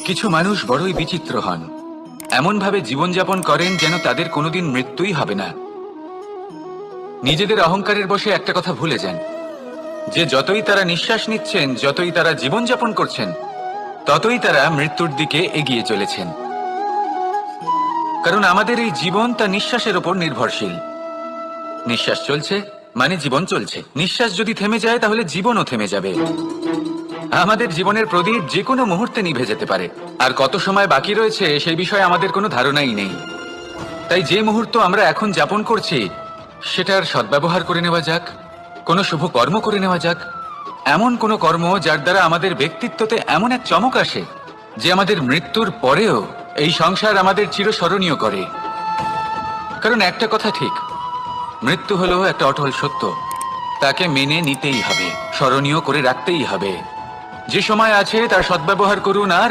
কিছু মানুষ বড়ই বিচিত্র হন, এমন ভাবে জীবনযাপন করেন যেন তাদের কোনোদিন মৃত্যুই হবে না। নিজেদের অহংকারের বশে একটা কথা ভুলে যান, যে যতই তারা নিঃশ্বাস নিচ্ছেন, যতই তারা জীবনযাপন করছেন, ততই তারা মৃত্যুর দিকে এগিয়ে চলেছেন। কারণ আমাদের এই জীবন তা নিঃশ্বাসের ওপর নির্ভরশীল। নিঃশ্বাস চলছে মানে জীবন চলছে, নিঃশ্বাস যদি থেমে যায় তাহলে জীবনও থেমে যাবে। আমাদের জীবনের প্রদীপ যে কোনো মুহূর্তে নিভে যেতে পারে, আর কত সময় বাকি রয়েছে সেই বিষয়ে আমাদের কোনো ধারণাই নেই। তাই যে মুহূর্ত আমরা এখন যাপন করছি সেটার সদ্ব্যবহার করে নেওয়া যাক, কোনো শুভ কর্ম করে নেওয়া যাক, এমন কোনো কর্ম যার দ্বারা আমাদের ব্যক্তিত্বতে এমন এক চমক আসে যে আমাদের মৃত্যুর পরেও এই সংসার আমাদের চিরস্মরণীয় করে। কারণ একটা কথা ঠিক, মৃত্যু হলো একটা অটল সত্য, তাকে মেনে নিতেই হবে, স্মরণীয় করে রাখতেই হবে। যে সময় আছে তার সদ্ব্যবহার করুন আর